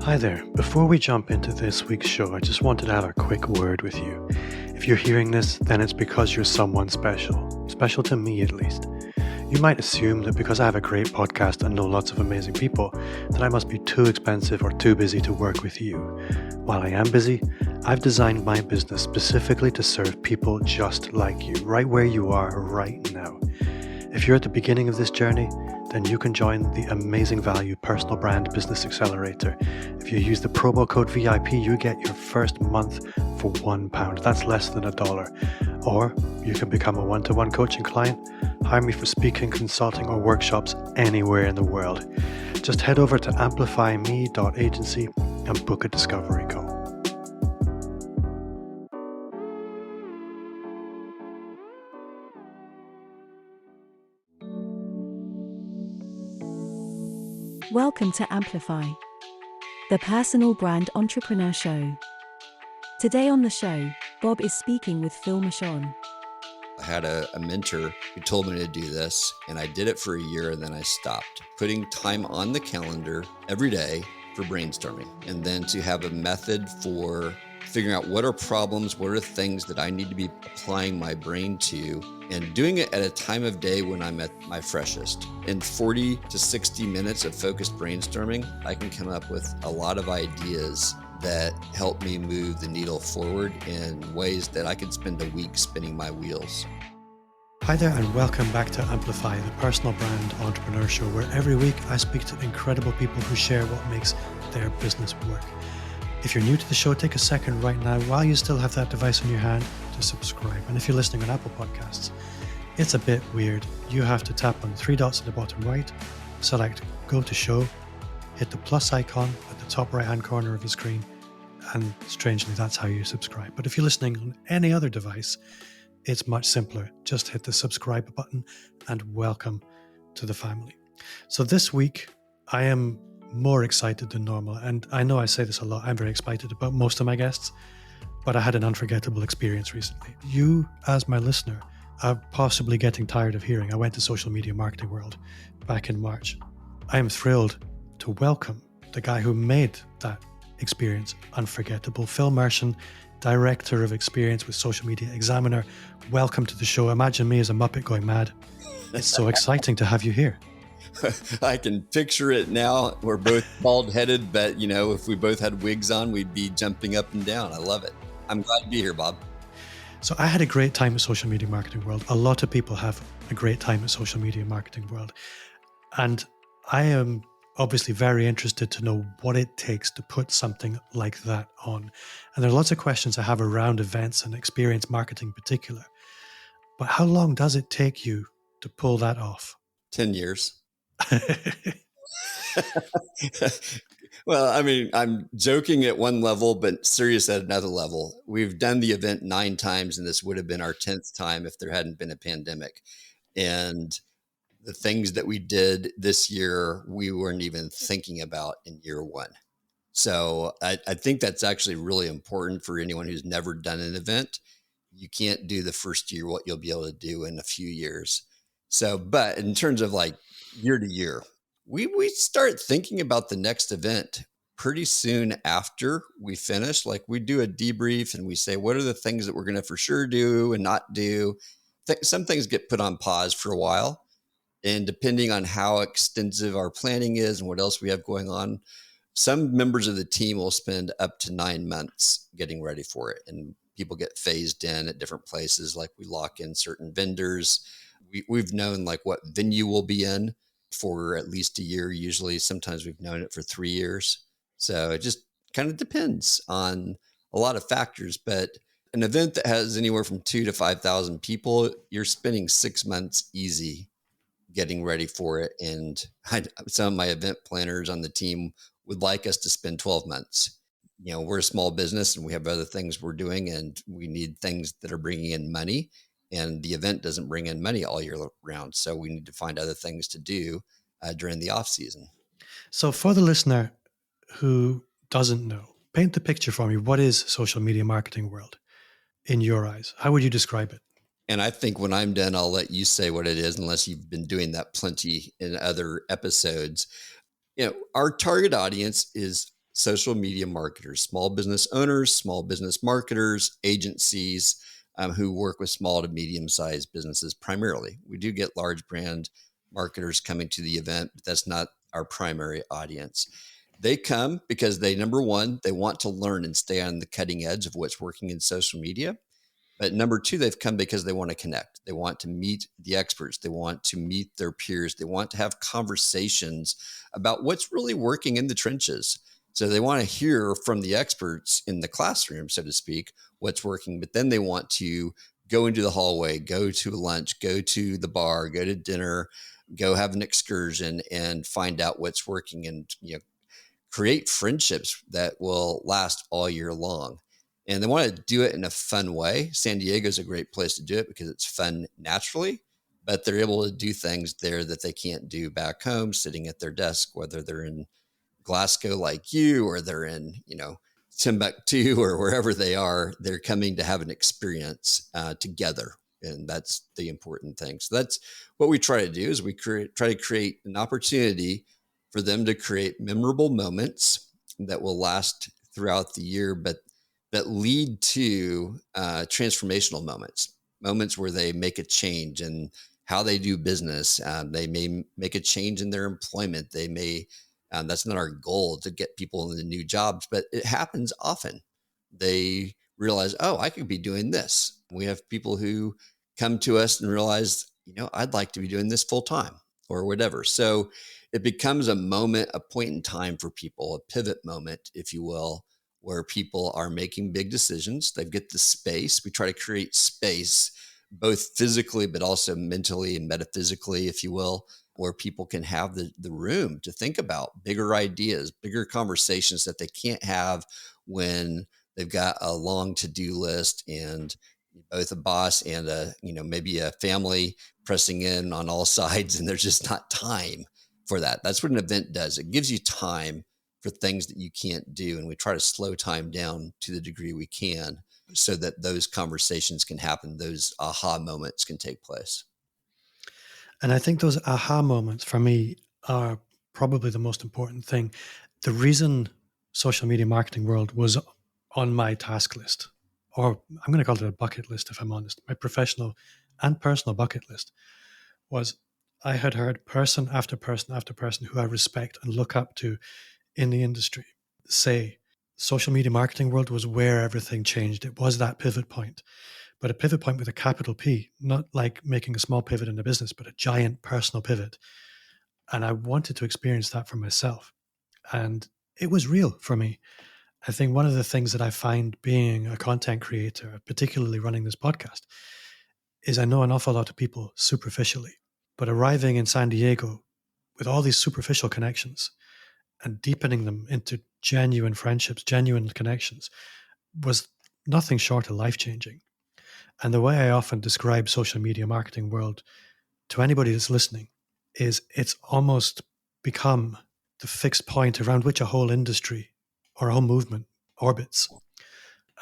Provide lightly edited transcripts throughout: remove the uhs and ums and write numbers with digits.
Hi there. Before we jump into this week's show, I just wanted to have a quick word with you. If you're hearing this, then it's because you're someone special to me at least. You might assume that because I have a great podcast and know lots of amazing people, that I must be too expensive or too busy to work with you. While I am busy, I've designed my business specifically to serve people just like you, right where you are right now. If you're at the beginning of this journey, then you can join the amazing value Personal Brand Business Accelerator. If you use the promo code VIP, you get your first month for £1. That's less than $1. Or you can become a one-to-one coaching client, hire me for speaking, consulting, or workshops anywhere in the world. Just head over to amplifyme.agency and book a discovery call. Welcome to Amplify, the Personal Brand Entrepreneur Show. Today on the show, Bob is speaking with Phil Mershon. I had a mentor who told me to do this, and I did it for a year, and then I stopped. Putting time on the calendar every day for brainstorming, and then to have a method for figuring out what are problems, what are things that I need to be applying my brain to, and doing it at a time of day when I'm at my freshest. In 40 to 60 minutes of focused brainstorming, I can come up with a lot of ideas that help me move the needle forward in ways that I could spend a week spinning my wheels. Hi there and welcome back to Amplify, the Personal Brand Entrepreneur Show, where every week I speak to incredible people who share what makes their business work. If you're new to the show, take a second right now while you still have that device in your hand to subscribe. And if you're listening on Apple Podcasts, it's a bit weird. You have to tap on 3 dots at the bottom right, select Go to Show, hit the plus icon at the top right-hand corner of the screen, and strangely, that's how you subscribe. But if you're listening on any other device, it's much simpler. Just hit the subscribe button and welcome to the family. So this week, I am more excited than normal. And I know I say this a lot. I'm very excited about most of my guests, but I had an unforgettable experience recently. You, as my listener, are possibly getting tired of hearing I went to Social Media Marketing World back in March. I am thrilled to welcome the guy who made that experience unforgettable, Phil Mershon, Director of Experience with Social Media Examiner. Welcome to the show. Imagine me as a Muppet going mad. It's so exciting to have you here. I can picture it now. We're both bald-headed, but if we both had wigs on, we'd be jumping up and down. I love it. I'm glad to be here, Bob. So I had a great time at Social Media Marketing World. A lot of people have a great time at Social Media Marketing World. And I am obviously very interested to know what it takes to put something like that on. And there are lots of questions I have around events and experience marketing in particular. But how long does it take you to pull that off? 10 years. Well, I mean, I'm joking at one level, but serious at another level. We've done the event 9 times, and this would have been our 10th time if there hadn't been a pandemic. And the things that we did this year, we weren't even thinking about in year 1. So I think that's actually really important for anyone who's never done an event. You can't do the first year what you'll be able to do in a few years. So, but in terms of like year to year, we start thinking about the next event pretty soon after we finish. Like we do a debrief and we say, what are the things that we're going to for sure do and not do? Some things get put on pause for a while. And depending on how extensive our planning is and what else we have going on, some members of the team will spend up to 9 months getting ready for it. And people get phased in at different places. Like we lock in certain vendors. We've known like what venue we'll be in for at least a year. Usually, sometimes we've known it for 3 years. So it just kind of depends on a lot of factors. But an event that has anywhere from 2,000 to 5,000 people, you're spending 6 months easy getting ready for it. And some of my event planners on the team would like us to spend 12 months. We're a small business and we have other things we're doing and we need things that are bringing in money. And the event doesn't bring in money all year round. So we need to find other things to do during the off season. So for the listener who doesn't know, paint the picture for me. What is Social Media Marketing World in your eyes? How would you describe it? And I think when I'm done, I'll let you say what it is, unless you've been doing that plenty in other episodes. Our target audience is social media marketers, small business owners, small business marketers, agencies who work with small to medium-sized businesses primarily. We do get large brand marketers coming to the event, but that's not our primary audience. They come because number one, they want to learn and stay on the cutting edge of what's working in social media. But number two, they've come because they want to connect. They want to meet the experts. They want to meet their peers. They want to have conversations about what's really working in the trenches. So they want to hear from the experts in the classroom, so to speak, what's working. But then they want to go into the hallway, go to lunch, go to the bar, go to dinner, go have an excursion and find out what's working and create friendships that will last all year long. And they want to do it in a fun way. San Diego is a great place to do it because it's fun naturally, but they're able to do things there that they can't do back home, sitting at their desk, whether they're in Glasgow like you, or they're in, Timbuktu or wherever they are. They're coming to have an experience together. And that's the important thing. So that's what we try to do is we try to create an opportunity for them to create memorable moments that will last throughout the year, but that lead to transformational moments where they make a change in how they do business. They may make a change in their employment. They may, that's not our goal to get people into new jobs, but it happens often. They realize, oh, I could be doing this. We have people who come to us and realize, I'd like to be doing this full time or whatever. So it becomes a moment, a point in time for people, a pivot moment, if you will, where people are making big decisions. They get the space. We try to create space, both physically, but also mentally and metaphysically, if you will, where people can have the room to think about bigger ideas, bigger conversations that they can't have when they've got a long to-do list and both a boss and maybe a family pressing in on all sides, and there's just not time for that. That's what an event does. It gives you time for things that you can't do. And we try to slow time down to the degree we can so that those conversations can happen. Those aha moments can take place. And I think those aha moments for me are probably the most important thing. The reason social media marketing world was on my task list, or I'm going to call it a bucket list, if I'm honest, my professional and personal bucket list, was I had heard person after person after person who I respect and look up to in the industry say social media marketing world was where everything changed. It was that pivot point, but a pivot point with a capital P, not like making a small pivot in a business, but a giant personal pivot. And I wanted to experience that for myself. And it was real for me. I think one of the things that I find being a content creator, particularly running this podcast, is I know an awful lot of people superficially, but arriving in San Diego with all these superficial connections and deepening them into genuine friendships, genuine connections was nothing short of life-changing. And the way I often describe social media marketing world to anybody that's listening is it's almost become the fixed point around which a whole industry or a whole movement orbits.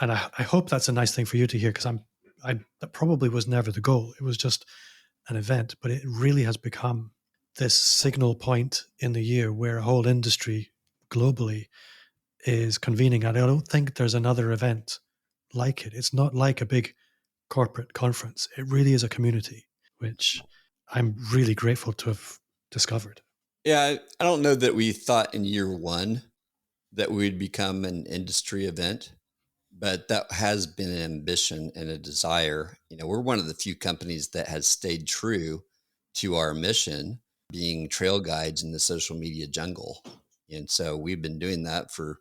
And I hope that's a nice thing for you to hear, because that probably was never the goal. It was just an event, but it really has become this signal point in the year where a whole industry globally is convening. And I don't think there's another event like it. It's not like a big corporate conference. It really is a community, which I'm really grateful to have discovered. Yeah, I don't know that we thought in year one that we'd become an industry event, but that has been an ambition and a desire. We're one of the few companies that has stayed true to our mission, being trail guides in the social media jungle. And so we've been doing that for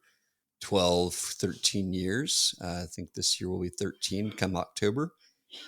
12, 13 years. I think this year will be 13 come October.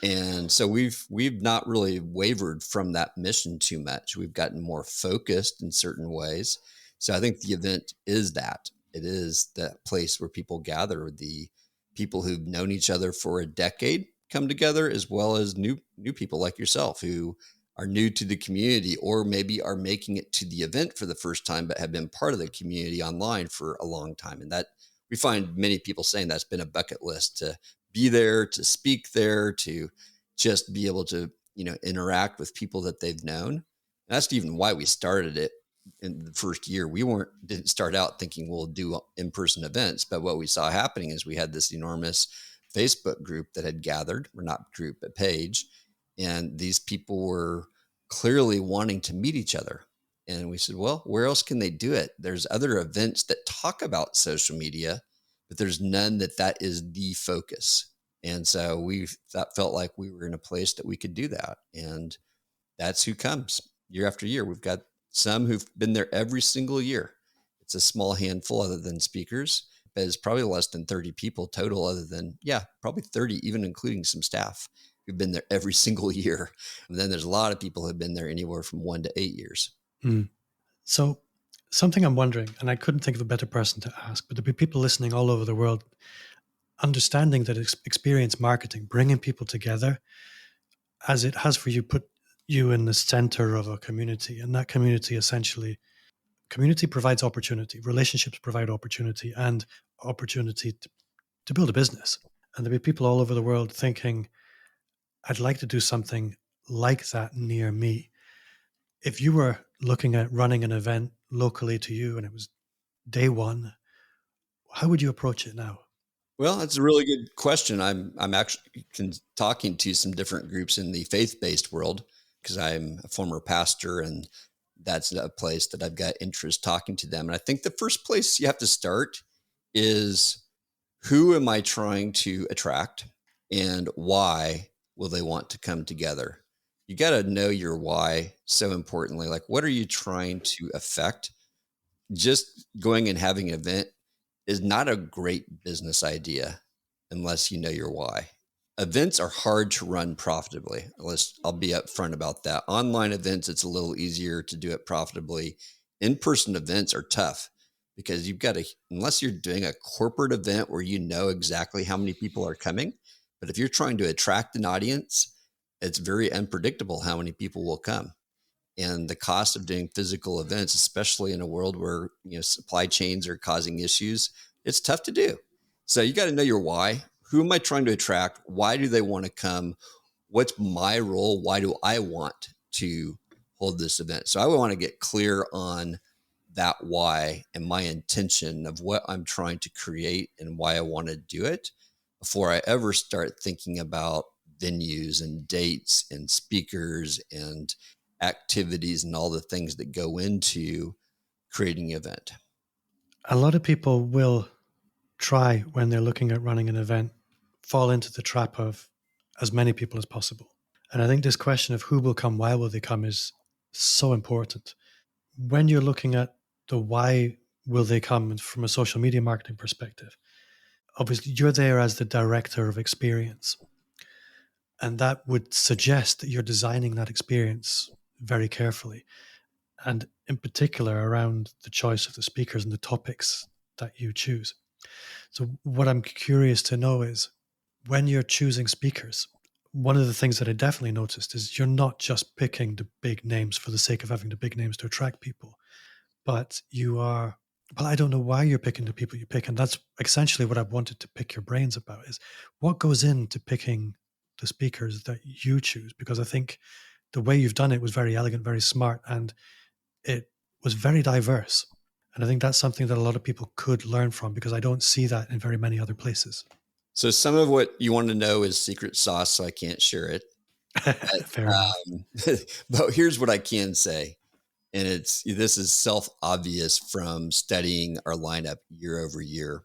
And so we've not really wavered from that mission too much. We've gotten more focused in certain ways. So I think the event is that. It is that place where people gather. The people who've known each other for a decade come together, as well as new people like yourself who are new to the community, or maybe are making it to the event for the first time, but have been part of the community online for a long time. And that we find many people saying that's been a bucket list to be there, to speak there, to just be able to, interact with people that they've known. And that's even why we started it in the first year, we didn't start out thinking we'll do in-person events, but what we saw happening is we had this enormous Facebook group that had gathered, or not group, but page. And these people were clearly wanting to meet each other. And we said, well, where else can they do it? There's other events that talk about social media, but there's none that is the focus. And so felt like we were in a place that we could do that. And that's who comes year after year. We've got some who've been there every single year. It's a small handful other than speakers, but it's probably less than 30 people total other than, probably 30, even including some staff who've been there every single year. And then there's a lot of people who've been there anywhere from 1 to 8 years. So something I'm wondering, and I couldn't think of a better person to ask, but there'll be people listening all over the world, understanding that experience marketing, bringing people together, as it has for you, put you in the center of a community. And that community provides opportunity. Relationships provide opportunity, and opportunity to build a business. And there'll be people all over the world thinking, I'd like to do something like that near me. If you were looking at running an event locally to you and it was day one, how would you approach it now? Well, that's a really good question. I'm actually talking to some different groups in the faith-based world because I'm a former pastor, and that's a place that I've got interest talking to them. And I think the first place you have to start is, who am I trying to attract and why will they want to come together? You got to know your why so importantly. Like, what are you trying to affect? Just going and having an event is not a great business idea unless you know your why. Events are hard to run profitably. I'll be upfront about that. Online events, it's a little easier to do it profitably. In-person events are tough because you've got to, unless you're doing a corporate event where you know exactly how many people are coming, but if you're trying to attract an audience, it's very unpredictable how many people will come. And the cost of doing physical events, especially in a world where supply chains are causing issues, it's tough to do. So you got to know your why. Who am I trying to attract? Why do they want to come? What's my role? Why do I want to hold this event? So I want to get clear on that why and my intention of what I'm trying to create and why I want to do it before I ever start thinking about venues and dates and speakers and activities and all the things that go into creating an event. A lot of people will try, when they're looking at running an event, fall into the trap of as many people as possible. And I think this question of who will come, why will they come, is so important. When you're looking at the why will they come from a social media marketing perspective, obviously you're there as the director of experience. And that would suggest that you're designing that experience very carefully. And in particular around the choice of the speakers and the topics that you choose. So what I'm curious to know is, when you're choosing speakers, one of the things that I definitely noticed is you're not just picking the big names for the sake of having the big names to attract people, but you are, well, I don't know why you're picking the people you pick. And that's essentially what I wanted to pick your brains about, is what goes into picking the speakers that you choose? Because I think the way you've done it was very elegant, very smart, and it was very diverse. And I think that's something that a lot of people could learn from, because I don't see that in very many other places. So some of what you want to know is secret sauce, so I can't share it. Fair enough. But here's what I can say. And this is self-obvious from studying our lineup year over year.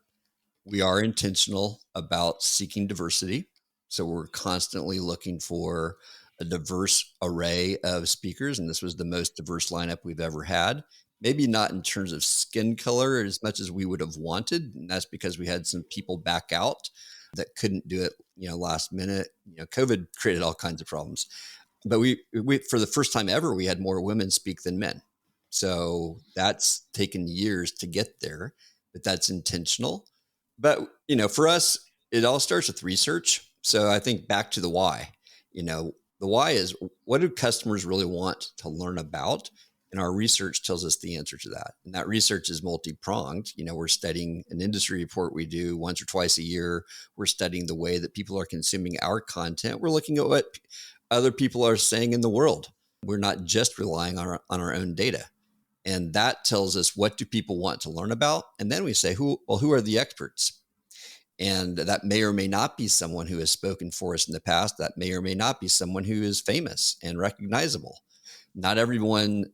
We are intentional about seeking diversity. So we're constantly looking for a diverse array of speakers. And this was the most diverse lineup we've ever had. Maybe not in terms of skin color as much as we would have wanted. And that's because we had some people back out that couldn't do it, last minute. COVID created all kinds of problems. But we for the first time ever, we had more women speak than men. So that's taken years to get there, but that's intentional. But, for us, it all starts with research. So I think back to the why. The why is, what do customers really want to learn about? And our research tells us the answer to that. And that research is multi-pronged. We're studying an industry report we do once or twice a year. We're studying the way that people are consuming our content. We're looking at what other people are saying in the world. We're not just relying on our own data. And that tells us, what do people want to learn about? And then we say, who are the experts? And that may or may not be someone who has spoken for us in the past. That may or may not be someone who is famous and recognizable. Not everyone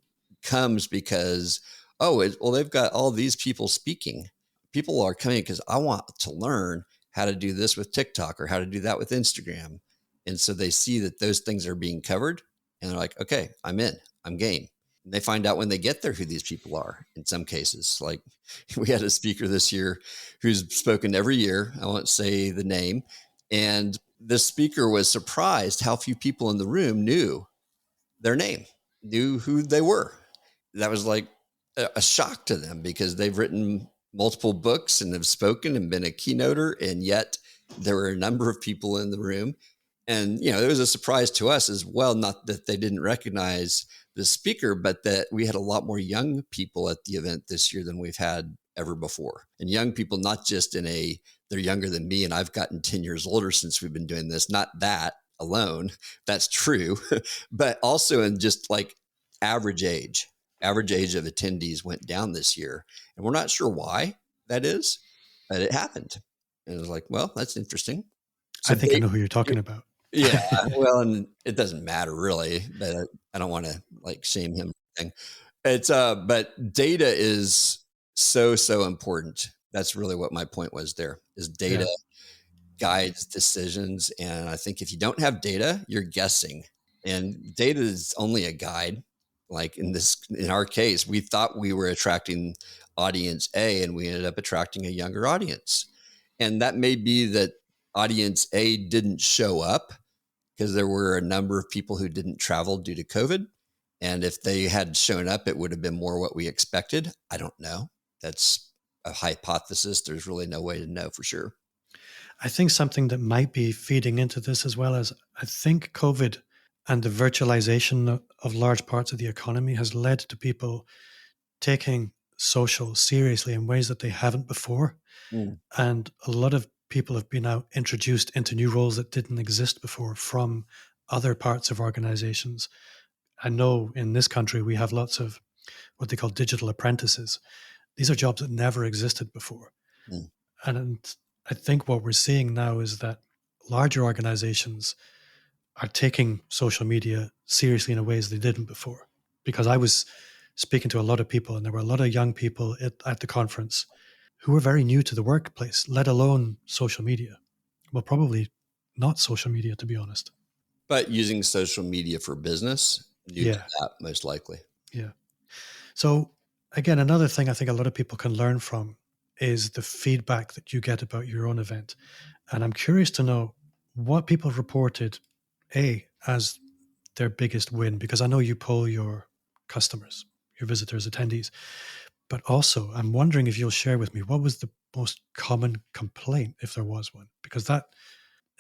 comes because, they've got all these people speaking. People are coming because I want to learn how to do this with TikTok or how to do that with Instagram. And so they see that those things are being covered and they're like, okay, I'm in, I'm game. And they find out when they get there who these people are in some cases. Like we had a speaker this year who's spoken every year. I won't say the name. And this speaker was surprised how few people in the room knew their name, knew who they were. That was like a shock to them because they've written multiple books and have spoken and been a keynoter. And yet there were a number of people in the room. And, it was a surprise to us as well, not that they didn't recognize the speaker, but that we had a lot more young people at the event this year than we've had ever before. And young people, not just they're younger than me and I've gotten 10 years older since we've been doing this, not that alone, that's true, but also in just like average age of attendees went down this year. And we're not sure why that is, but it happened. And it was like, well, that's interesting. So I think I know who you're talking about. yeah, well, and it doesn't matter really, but I don't want to like shame him. It's but data is so important. That's really what my point was there, is data guides decisions. And I think if you don't have data, you're guessing. And data is only a guide. Like in our case, we thought we were attracting audience A and we ended up attracting a younger audience. And that may be that audience A didn't show up because there were a number of people who didn't travel due to COVID. And if they had shown up, it would have been more what we expected. I don't know. That's a hypothesis. There's really no way to know for sure. I think something that might be feeding into this as well as I think COVID and the virtualization of large parts of the economy has led to people taking social seriously in ways that they haven't before. And a lot of people have been now introduced into new roles that didn't exist before from other parts of organizations. I know in this country we have lots of what they call digital apprentices. These are jobs that never existed before. And I think what we're seeing now is that larger organizations are taking social media seriously in ways they didn't before. Because I was speaking to a lot of people, and there were a lot of young people at the conference who were very new to the workplace, let alone social media. Well, probably not social media, to be honest. But using social media for business, new to that, most likely. Yeah. So again, another thing I think a lot of people can learn from is the feedback that you get about your own event. And I'm curious to know what people reported, as their biggest win, because I know you poll your customers, your visitors, attendees, but also I'm wondering if you'll share with me what was the most common complaint, if there was one, because that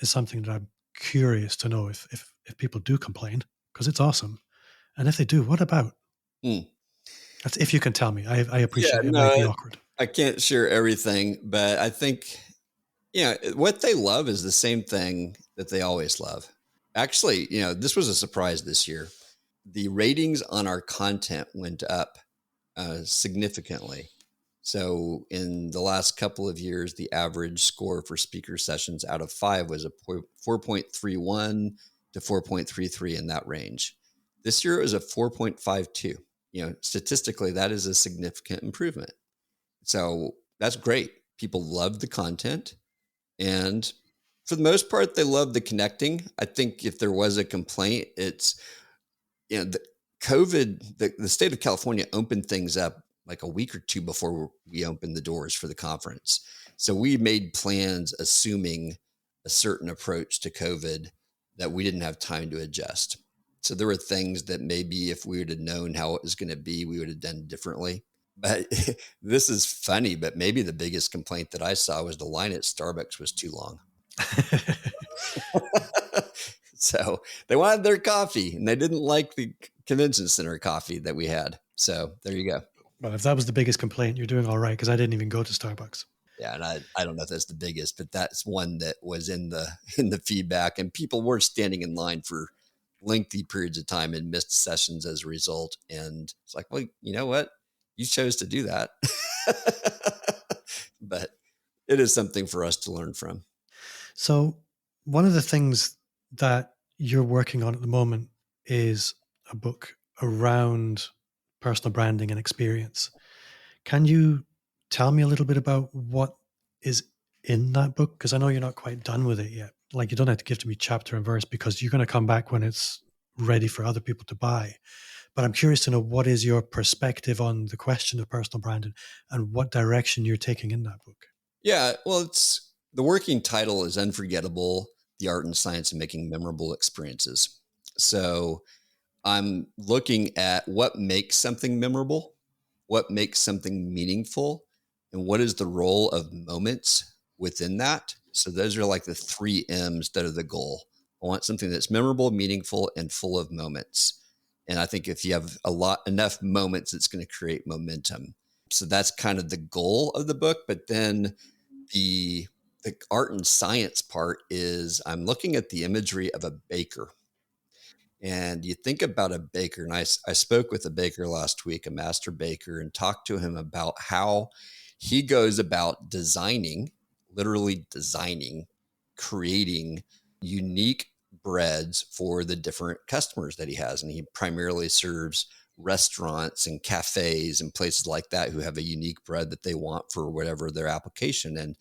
is something that I'm curious to know if people do complain, because it's awesome. And if they do, what about? That's if you can tell me. I appreciate it. It might be awkward. I can't share everything, but I think, what they love is the same thing that they always love. Actually, this was a surprise this year. The ratings on our content went up significantly. So in the last couple of years, the average score for speaker sessions out of 5 was a 4.31 to 4.33 in that range. This year it was a 4.52. Statistically, that is a significant improvement. So that's great. People love the content. And for the most part, they love the connecting. I think if there was a complaint, it's, the COVID, the state of California opened things up like a week or two before we opened the doors for the conference. So we made plans assuming a certain approach to COVID that we didn't have time to adjust. So there were things that maybe if we would have known how it was going to be, we would have done differently. But this is funny, but maybe the biggest complaint that I saw was the line at Starbucks was too long. So they wanted their coffee and they didn't like the convention center coffee that we had. So there you go. Well, if that was the biggest complaint, you're doing all right, because I didn't even go to Starbucks. Yeah, and I don't know if that's the biggest, but that's one that was in the feedback, and people were standing in line for lengthy periods of time and missed sessions as a result. And it's like, well, you know what? You chose to do that. But it is something for us to learn from. So, one of the things that you're working on at the moment is a book around personal branding and experience. Can you tell me a little bit about what is in that book? Because I know you're not quite done with it yet. Like, you don't have to give to me chapter and verse because you're going to come back when it's ready for other people to buy. But I'm curious to know, what is your perspective on the question of personal branding and what direction you're taking in that book? Yeah, well, it's the working title is Unforgettable: The Art and Science of Making Memorable Experiences. So I'm looking at what makes something memorable, what makes something meaningful, and what is the role of moments within that. So those are like the 3 M's that are the goal. I want something that's memorable, meaningful, and full of moments. And I think if you have enough moments, it's going to create momentum. So that's kind of the goal of the book. But then the the art and science part is I'm looking at the imagery of a baker. And you think about a baker, and I spoke with a baker last week, a master baker, and talked to him about how he goes about designing, literally designing, creating unique breads for the different customers that he has. And he primarily serves restaurants and cafes and places like that who have a unique bread that they want for whatever their application. And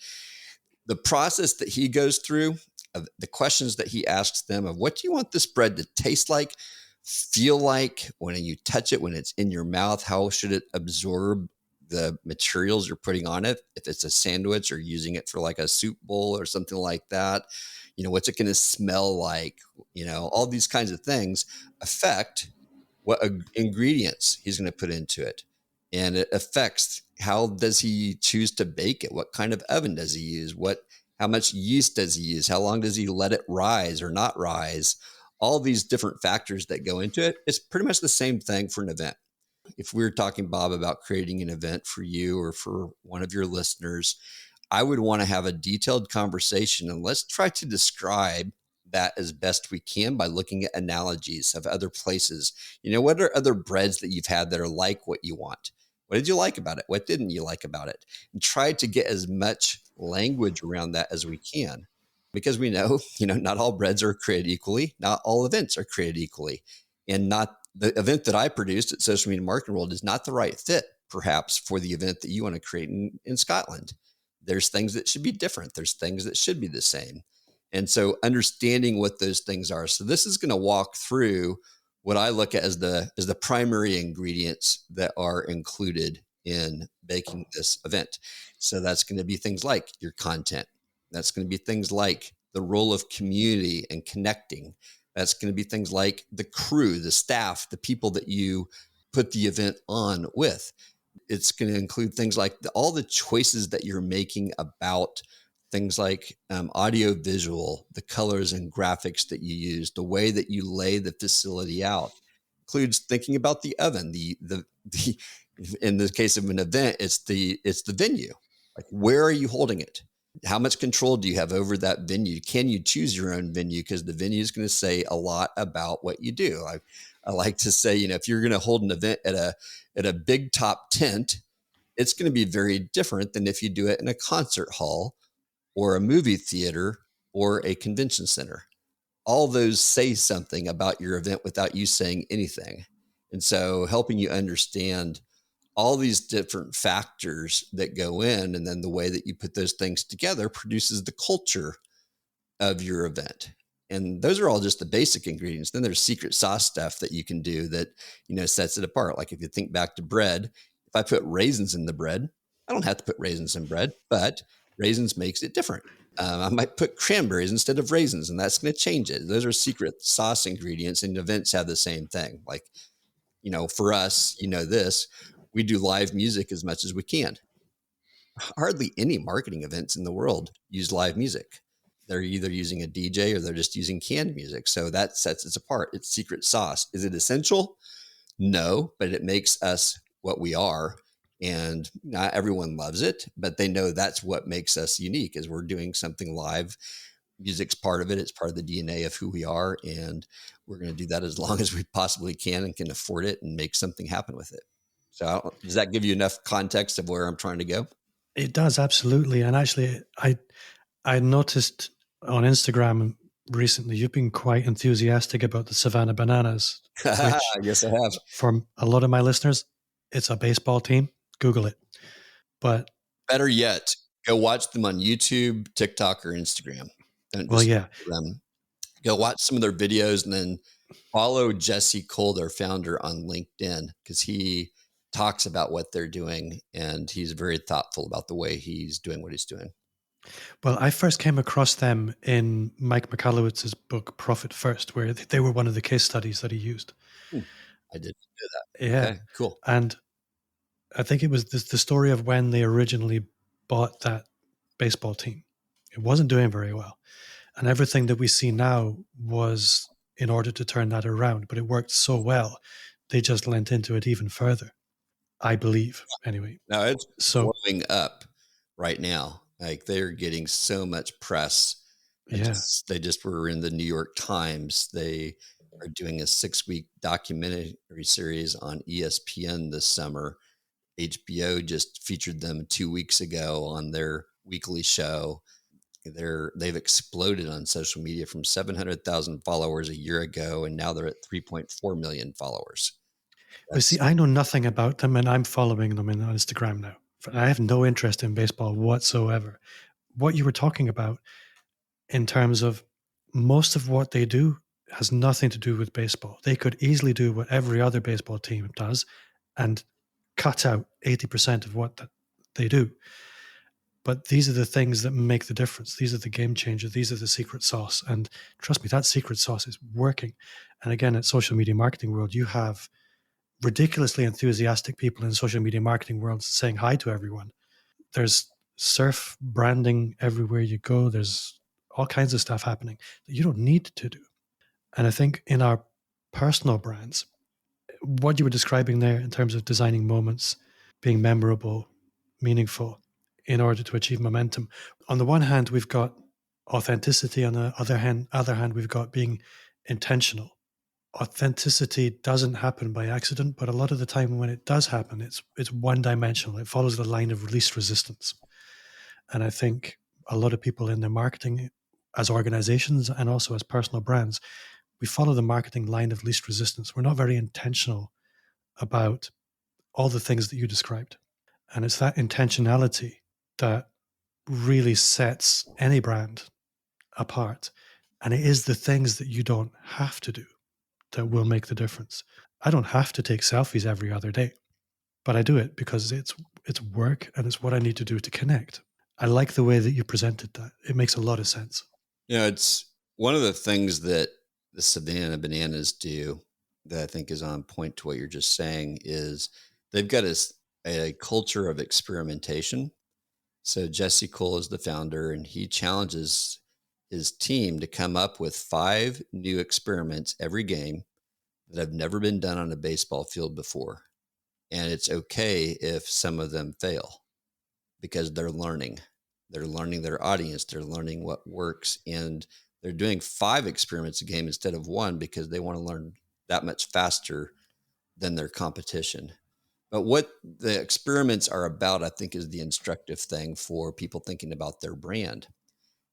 the process that he goes through, of the questions that he asks them of what do you want this bread to taste like, feel like when you touch it, when it's in your mouth, how should it absorb the materials you're putting on it? If it's a sandwich or using it for like a soup bowl or something like that, what's it going to smell like? All these kinds of things affect what ingredients he's going to put into it. And it affects how does he choose to bake it? What kind of oven does he use? How much yeast does he use? How long does he let it rise or not rise? All these different factors that go into it. It's pretty much the same thing for an event. If we were talking, Bob, about creating an event for you or for one of your listeners, I would want to have a detailed conversation, and let's try to describe that as best we can by looking at analogies of other places. What are other breads that you've had that are like what you want? What did you like about it? What didn't you like about it? And try to get as much language around that as we can, because we know, not all breads are created equally. Not all events are created equally. And not the event that I produced at Social Media Marketing World is not the right fit, perhaps, for the event that you want to create in Scotland. There's things that should be different. There's things that should be the same. And so understanding what those things are. So this is going to walk through what I look at as the primary ingredients that are included in baking this event. So that's going to be things like your content. That's going to be things like the role of community and connecting. That's going to be things like the crew, the staff, the people that you put the event on with. It's going to include things like all the choices that you're making about things like audio visual, the colors and graphics that you use, the way that you lay the facility out. Includes thinking about the oven, the in the case of an event, it's the venue. Like, where are you holding it? How much control do you have over that venue? Can you choose your own venue? Because the venue is going to say a lot about what you do. I like to say, if you're going to hold an event at a big top tent, it's going to be very different than if you do it in a concert hall or a movie theater or a convention center. All those say something about your event without you saying anything. And so helping you understand all these different factors that go in, and then the way that you put those things together produces the culture of your event. And those are all just the basic ingredients. Then there's secret sauce stuff that you can do that, sets it apart. Like if you think back to bread, if I put raisins in the bread, I don't have to put raisins in bread, but raisins makes it different. I might put cranberries instead of raisins, and that's going to change it. Those are secret sauce ingredients, and events have the same thing. Like, for us, this, we do live music as much as we can. Hardly any marketing events in the world use live music. They're either using a DJ or they're just using canned music. So that sets us apart. It's secret sauce. Is it essential? No, but it makes us what we are. And not everyone loves it, but they know that's what makes us unique, is we're doing something live. Music's part of it. It's part of the DNA of who we are. And we're going to do that as long as we possibly can and can afford it and make something happen with it. So does that give you enough context of where I'm trying to go? It does, absolutely. And actually, I noticed on Instagram recently you've been quite enthusiastic about the Savannah Bananas, which Yes, I have. for a lot of my listeners, it's a baseball team. Google it. But Better yet, go watch them on YouTube, TikTok, or Instagram. Don't well, just yeah, them. Go watch some of their videos and then follow Jesse Cole, their founder, on LinkedIn because he talks about what they're doing and he's very thoughtful about the way he's doing what he's doing. well, I first came across them in Mike Michalowicz's book Profit First, where they were one of the case studies that he used. I didn't do that. Yeah, Okay, cool. and I think it was the story of when they originally bought that baseball team. It wasn't doing very well. And everything that we see now was in order to turn that around. But it worked so well, they just lent into it even further, I believe, anyway. No, it's So, blowing up right now. Like they're getting so much press. yeah. They just were in the New York Times. They are doing a 6-week documentary series on ESPN this summer. HBO just featured them 2 weeks ago on their weekly show. They've exploded on social media from 700,000 followers a year ago, and now they're at 3.4 million followers. But see, I know nothing about them, and I'm following them on Instagram now. I have no interest in baseball whatsoever. What you were talking about in terms of most of what they do has nothing to do with baseball. They could easily do what every other baseball team does and cut out 80% of what they do. But these are the things that make the difference. These are the game changers. These are the secret sauce. And trust me, that secret sauce is working. And again, at social media marketing world, you have ridiculously enthusiastic people in social media marketing world saying hi to everyone. There's surf branding everywhere you go. There's all kinds of stuff happening that you don't need to do. And I think in our personal brands, what you were describing there in terms of designing moments, being memorable, meaningful, in order to achieve momentum. On the one hand, we've got authenticity. On the other hand, we've got being intentional. Authenticity doesn't happen by accident, but a lot of the time when it does happen, it's one dimensional. It follows the line of least resistance. And I think a lot of people in their marketing as organizations and also as personal brands, we follow the marketing line of least resistance. We're not very intentional about all the things that you described. And it's that intentionality that really sets any brand apart. And it is the things that you don't have to do that will make the difference. I don't have to take selfies every other day, but I do it because it's work and it's what I need to do to connect. I like the way that you presented that. It makes a lot of sense. It's one of the things that the Savannah Bananas do that I think is on point to what you're just saying is they've got a culture of experimentation. So Jesse Cole is the founder, and he challenges his team to come up with 5 new experiments every game that have never been done on a baseball field before. And it's okay if some of them fail because they're learning. They're learning their audience. They're learning what works. And they're doing 5 experiments a game instead of 1 because they want to learn that much faster than their competition. But what the experiments are about, I think, is the instructive thing for people thinking about their brand.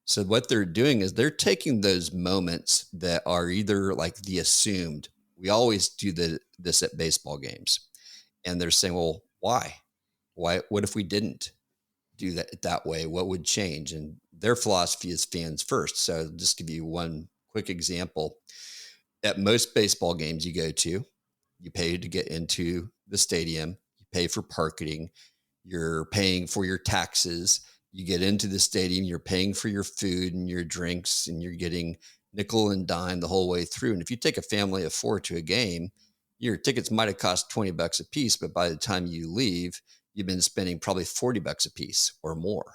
So what they're doing is they're taking those moments that are either like the assumed, we always do this at baseball games. And they're saying, well, why? What if we didn't do that way? What would change? And their philosophy is fans first. So I'll just give you one quick example. At most baseball games you go to, you pay to get into the stadium, you pay for parking, you're paying for your taxes, you get into the stadium, you're paying for your food and your drinks, and you're getting nickel and dime the whole way through. And if you take a family of 4 to a game, your tickets might have cost $20 a piece, but by the time you leave, you've been spending probably $40 a piece or more.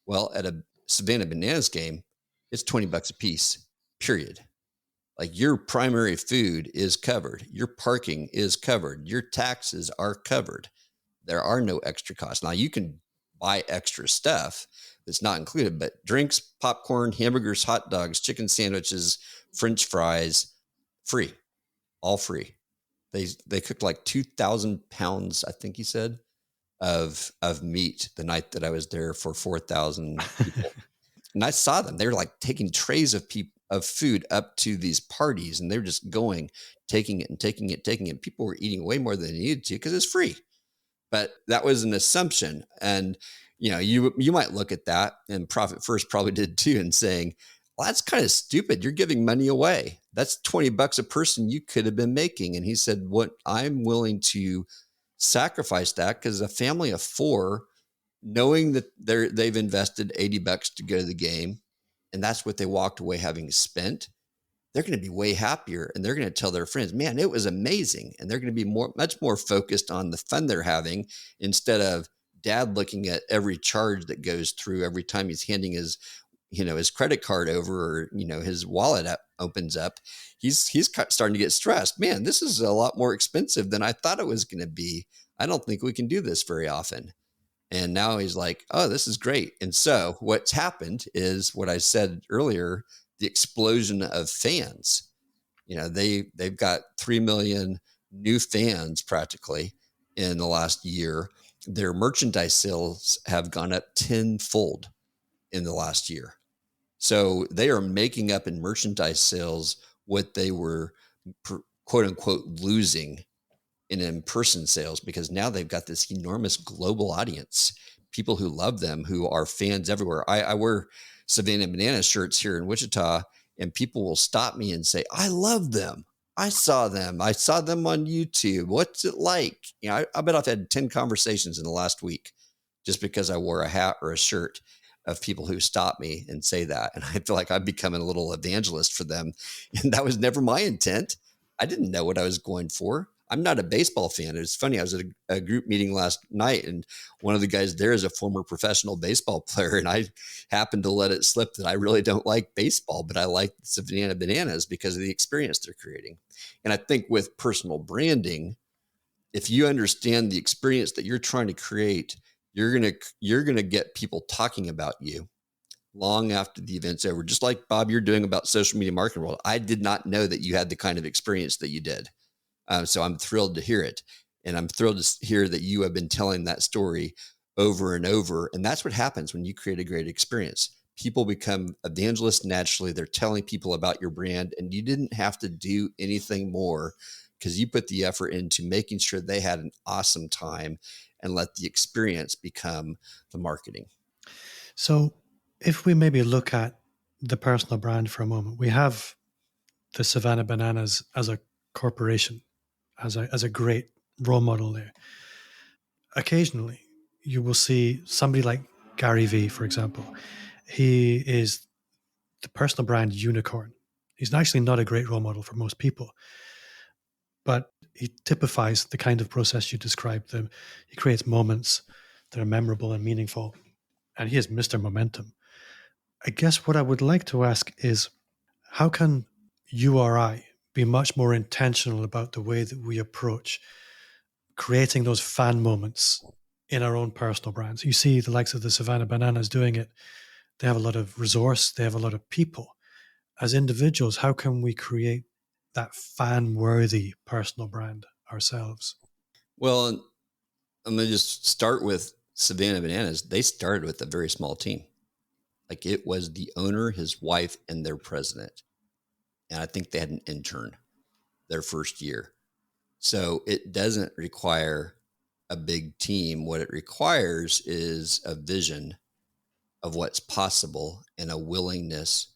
Well, at a Savannah Bananas game, it's $20 a piece, period. Like your primary food is covered, your parking is covered, your taxes are covered. There are no extra costs. Now you can buy extra stuff that's not included, but drinks, popcorn, hamburgers, hot dogs, chicken sandwiches, French fries, free, all free. They cooked like 2,000 pounds, I think he said, of meat the night that I was there for 4,000 people. And I saw them. They were like taking trays of food up to these parties, and they were just going, taking it and taking it, taking it. People were eating way more than they needed to because it's free. But that was an assumption. And you might look at that, and Profit First probably did too, and saying, well, that's kind of stupid. You're giving money away. That's $20 a person you could have been making. And he said, what I'm willing to sacrifice that, because a family of 4, knowing that they've invested $80 to go to the game, and that's what they walked away having spent, they're going to be way happier, and they're going to tell their friends, man, it was amazing. And they're going to be much more focused on the fun they're having, instead of dad looking at every charge that goes through every time he's handing his credit card over, or, his wallet opens up. He's starting to get stressed. Man, this is a lot more expensive than I thought it was going to be. I don't think we can do this very often. And now he's like, oh, this is great. And so what's happened is what I said earlier, the explosion of fans. They've got 3 million new fans practically in the last year. Their merchandise sales have gone up tenfold in the last year. So they are making up in merchandise sales what they were quote unquote losing in-person sales, because now they've got this enormous global audience, people who love them, who are fans everywhere. I wear Savannah Bananas shirts here in Wichita, and people will stop me and say, I love them. I saw them on YouTube. What's it like? I bet I've had 10 conversations in the last week just because I wore a hat or a shirt, of people who stop me and say that. And I feel like I'm becoming a little evangelist for them. And that was never my intent. I didn't know what I was going for. I'm not a baseball fan. It's funny. I was at a group meeting last night, and one of the guys there is a former professional baseball player. And I happened to let it slip that I really don't like baseball, but I like Savannah Bananas because of the experience they're creating. And I think with personal branding, if you understand the experience that you're trying to create, you're going to get people talking about you long after the event's over. Just like, Bob, you're doing about social media marketing world. I did not know that you had the kind of experience that you did. So I'm thrilled to hear it. And I'm thrilled to hear that you have been telling that story over and over. And that's what happens when you create a great experience. People become evangelists naturally. They're telling people about your brand, and you didn't have to do anything more, because you put the effort into making sure they had an awesome time, and let the experience become the marketing. So if we maybe look at the personal brand for a moment, we have the Savannah Bananas as a corporation, as a great role model there. Occasionally, you will see somebody like Gary Vee, for example. He is the personal brand unicorn. He's actually not a great role model for most people, but he typifies the kind of process you described. He creates moments that are memorable and meaningful, and he is Mr. Momentum. I guess what I would like to ask is, how can you or I be much more intentional about the way that we approach creating those fan moments in our own personal brands? You see the likes of the Savannah Bananas doing it. They have a lot of resource. They have a lot of people. As individuals, how can we create that fan-worthy personal brand ourselves? Well, I'm going to just start with Savannah Bananas. They started with a very small team. Like, it was the owner, his wife, and their president. And I think they had an intern their first year. So it doesn't require a big team. What it requires is a vision of what's possible, and a willingness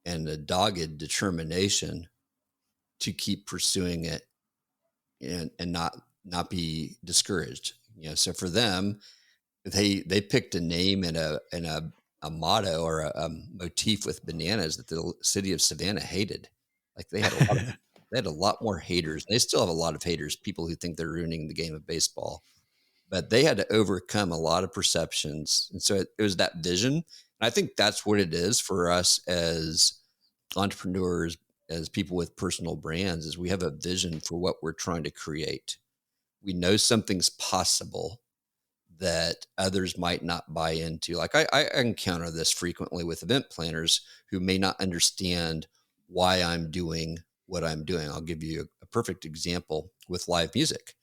and a dogged determination to keep pursuing it, and not be discouraged. So for them, they picked a name and a motto, or a motif with bananas that the city of Savannah hated. Like, they had a lot more haters. They still have a lot of haters, people who think they're ruining the game of baseball, but they had to overcome a lot of perceptions. And so it was that vision. And I think that's what it is for us as entrepreneurs, as people with personal brands, is we have a vision for what we're trying to create. We know something's possible that others might not buy into. Like, I encounter this frequently with event planners who may not understand why I'm doing what I'm doing. I'll give you a perfect example with live music.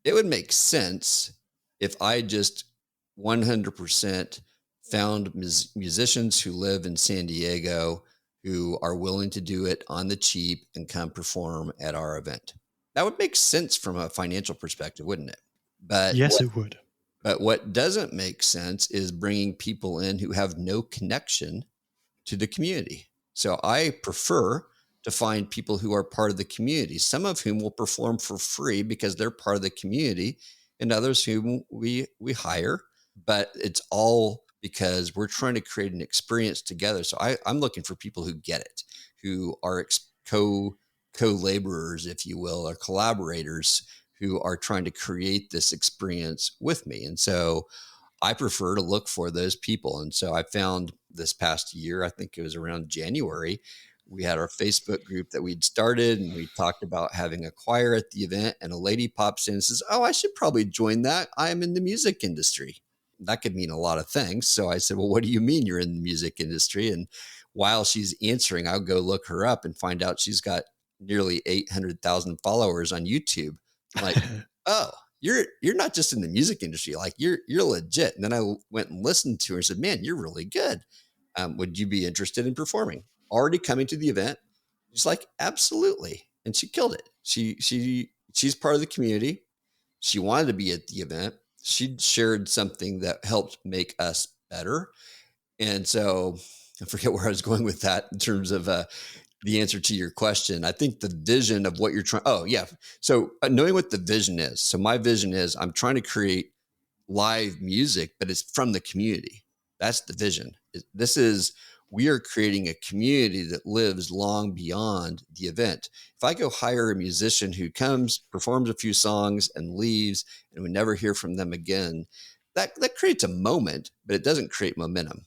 It would make sense if I just 100% found musicians who live in San Diego who are willing to do it on the cheap and come perform at our event. That would make sense from a financial perspective, wouldn't it? But Yes, it would. what doesn't make sense is bringing people in who have no connection to the community. So I prefer to find people who are part of the community, some of whom will perform for free because they're part of the community, and others whom we hire. But it's all because we're trying to create an experience together. So I'm looking for people who get it, who are co-laborers, if you will, or collaborators who are trying to create this experience with me. And so I prefer to look for those people. And so I found this past year, I think it was around January, we had our Facebook group that we'd started, and we talked about having a choir at the event, and a lady pops in and says, "Oh, I should probably join that. I'm in the music industry." That could mean a lot of things. So I said, "Well, what do you mean you're in the music industry?" And while she's answering, I'll go look her up and find out she's got nearly 800,000 followers on YouTube. I'm like, oh, you're not just in the music industry, like you're legit. And then I went and listened to her and said, "Man, you're really good. Would you be interested in performing?" Already coming to the event. She's like, "Absolutely." And she killed it. She's part of the community. She wanted to be at the event. She shared something that helped make us better. And so I forget where I was going with that in terms of the answer to your question. I think the vision of what you're trying. Oh, yeah. So knowing what the vision is. So my vision is I'm trying to create live music, but it's from the community. That's the vision. We are creating a community that lives long beyond the event. If I go hire a musician who comes, performs a few songs and leaves, and we never hear from them again, that creates a moment, but it doesn't create momentum.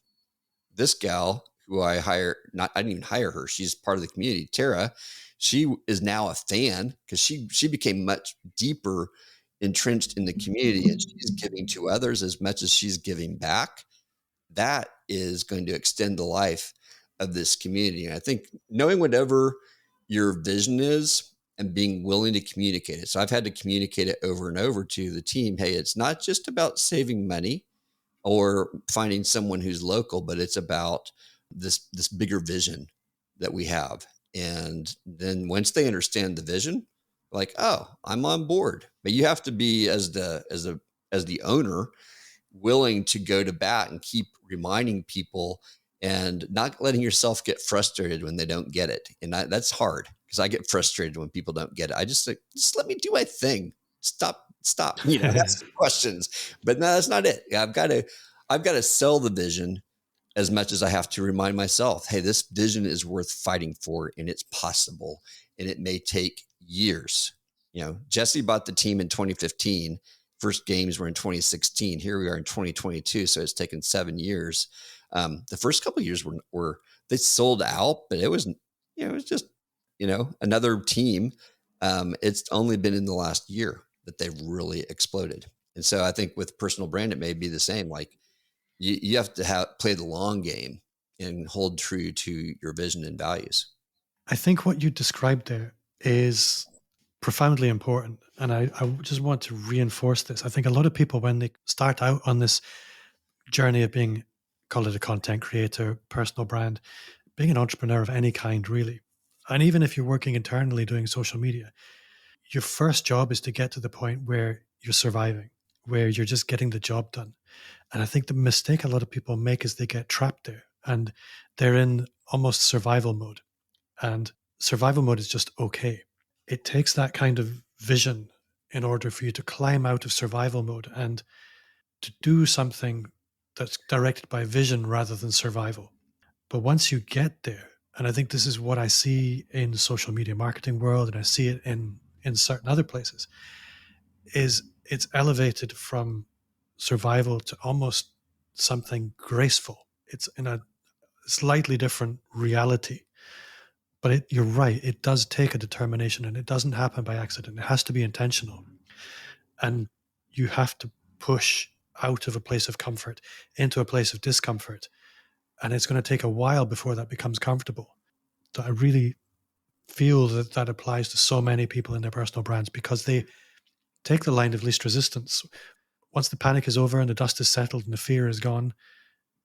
This gal who I didn't even hire her. She's part of the community. Tara, she is now a fan because she became much deeper entrenched in the community, and she's giving to others as much as she's giving back. That is going to extend the life of this community. And I think knowing whatever your vision is and being willing to communicate it. So I've had to communicate it over and over to the team. Hey, it's not just about saving money or finding someone who's local, but it's about this bigger vision that we have. And then once they understand the vision, like, oh, I'm on board. But you have to be as the owner willing to go to bat and keep reminding people and not letting yourself get frustrated when they don't get it. And that's hard because I get frustrated when people don't get it. I just like, just let me do my thing. Stop, ask some questions. But no, that's not it. I've got to sell the vision as much as I have to remind myself, hey, this vision is worth fighting for, and it's possible, and it may take years. Jesse bought the team in 2015. First games were in 2016. Here we are in 2022. So it's taken 7 years. The first couple of years were they sold out, but it was just, another team. It's only been in the last year that they've really exploded. And so I think with personal brand, it may be the same. Like you have to play the long game and hold true to your vision and values. I think what you described there is profoundly important. And I just want to reinforce this. I think a lot of people, when they start out on this journey of being, call it a content creator, personal brand, being an entrepreneur of any kind, really, and even if you're working internally doing social media, your first job is to get to the point where you're surviving, where you're just getting the job done. And I think the mistake a lot of people make is they get trapped there and they're in almost survival mode. And survival mode is just okay. It takes that kind of vision in order for you to climb out of survival mode and to do something that's directed by vision rather than survival. But once you get there, and I think this is what I see in the social media marketing world, and I see it in certain other places, is it's elevated from survival to almost something graceful. It's in a slightly different reality. But you're right, it does take a determination, and it doesn't happen by accident. It has to be intentional. And you have to push out of a place of comfort into a place of discomfort. And it's going to take a while before that becomes comfortable. So I really feel that that applies to so many people in their personal brands because they take the line of least resistance. Once the panic is over and the dust is settled and the fear is gone,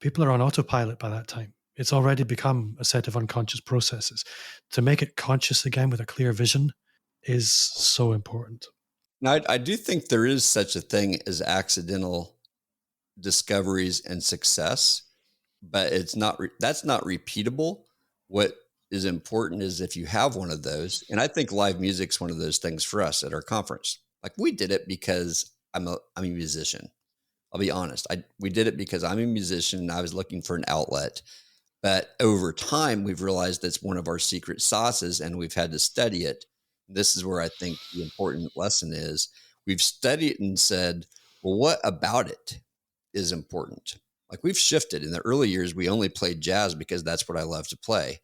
people are on autopilot by that time. It's already become a set of unconscious processes. To make it conscious again with a clear vision is so important. Now, I do think there is such a thing as accidental discoveries and success, but that's not repeatable. What is important is if you have one of those, and I think live music's one of those things for us at our conference. Like we did it because I'm a musician. I'll be honest. We did it because I'm a musician and I was looking for an outlet. But over time, we've realized that's one of our secret sauces and we've had to study it. This is where I think the important lesson is. We've studied it and said, well, what about it is important? Like we've shifted. In the early years, we only played jazz because that's what I love to play.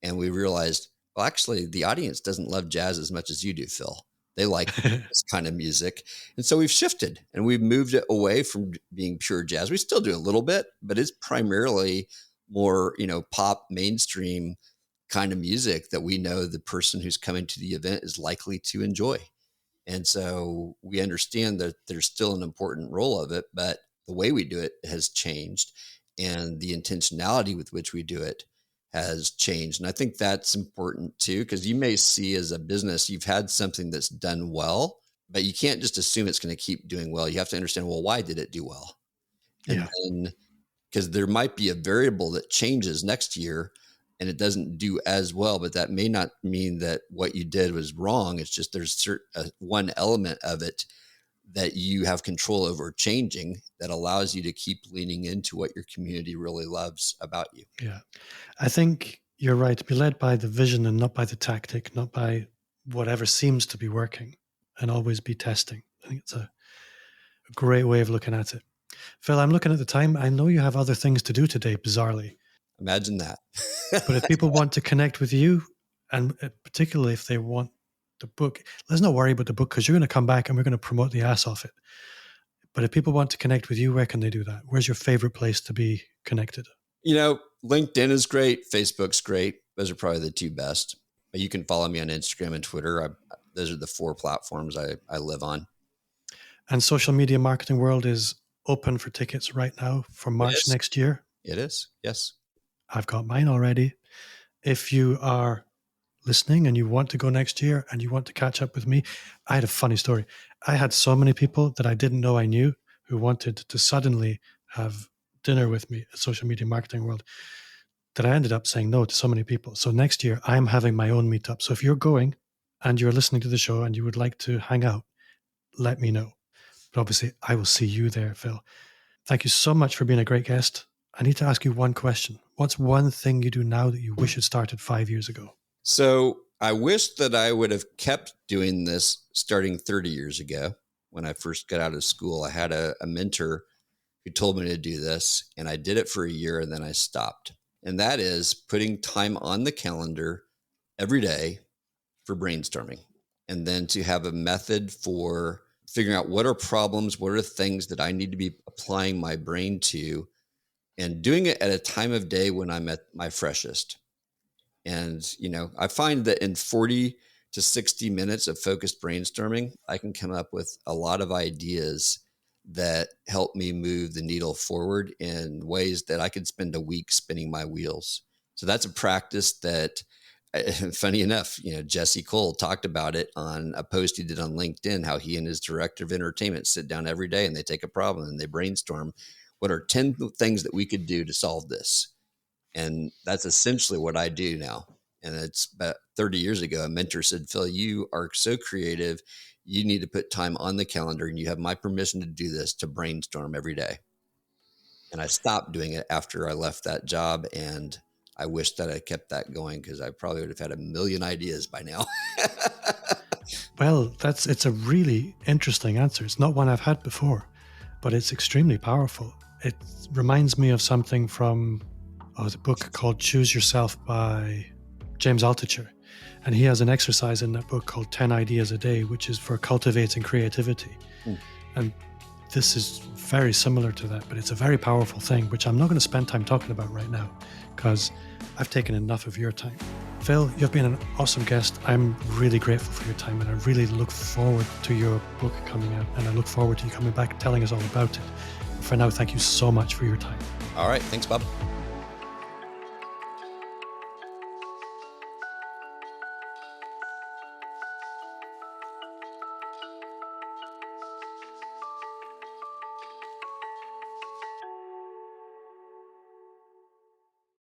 And we realized, well, actually, the audience doesn't love jazz as much as you do, Phil. They like this kind of music. And so we've shifted and we've moved it away from being pure jazz. We still do a little bit, but it's primarily more, pop mainstream kind of music that we know the person who's coming to the event is likely to enjoy. And so we understand that there's still an important role of it, but the way we do it has changed and the intentionality with which we do it has changed. And I think that's important too, because you may see as a business, you've had something that's done well, but you can't just assume it's going to keep doing well. You have to understand, well, why did it do well? And then, because there might be a variable that changes next year and it doesn't do as well, but that may not mean that what you did was wrong. It's just there's one element of it that you have control over changing that allows you to keep leaning into what your community really loves about you. Yeah. I think you're right. Be led by the vision and not by the tactic, not by whatever seems to be working, and always be testing. I think it's a great way of looking at it. Phil, I'm looking at the time. I know you have other things to do today, bizarrely. Imagine that. But if people want to connect with you, and particularly if they want the book, let's not worry about the book because you're going to come back and we're going to promote the ass off it. But if people want to connect with you, where can they do that? Where's your favorite place to be connected? LinkedIn is great. Facebook's great. Those are probably the two best. But you can follow me on Instagram and Twitter. Those are the 4 platforms I live on. And Social Media Marketing World is open for tickets right now for March next year. It is. Yes. I've got mine already. If you are listening and you want to go next year and you want to catch up with me, I had a funny story. I had so many people that I didn't know I knew who wanted to suddenly have dinner with me at Social Media Marketing World that I ended up saying no to so many people. So next year I'm having my own meetup. So if you're going and you're listening to the show and you would like to hang out, let me know. But obviously I will see you there, Phil. Thank you so much for being a great guest. I need to ask you one question. What's one thing you do now that you wish had started 5 years ago? So I wish that I would have kept doing this starting 30 years ago. When I first got out of school, I had a mentor who told me to do this, and I did it for a year and then I stopped. And that is putting time on the calendar every day for brainstorming, and then to have a method for figuring out what are problems, what are things that I need to be applying my brain to, and doing it at a time of day when I'm at my freshest. And, I find that in 40 to 60 minutes of focused brainstorming, I can come up with a lot of ideas that help me move the needle forward in ways that I could spend a week spinning my wheels. So that's a practice that, funny enough, Jesse Cole talked about it on a post he did on LinkedIn, how he and his director of entertainment sit down every day and they take a problem and they brainstorm what are 10 things that we could do to solve this. And that's essentially what I do now. And it's about 30 years ago, a mentor said, Phil, you are so creative. You need to put time on the calendar and you have my permission to do this, to brainstorm every day. And I stopped doing it after I left that job. And I wish that I kept that going because I probably would have had a million ideas by now. Well, it's a really interesting answer. It's not one I've had before, but it's extremely powerful. It reminds me of something from the book called Choose Yourself by James Altucher. And he has an exercise in that book called 10 Ideas a Day, which is for cultivating creativity. And this is very similar to that, but it's a very powerful thing, which I'm not going to spend time talking about right now because I've taken enough of your time. Phil, you've been an awesome guest. I'm really grateful for your time, and I really look forward to your book coming out, and I look forward to you coming back telling us all about it. For now, thank you so much for your time. All right. Thanks, Bob.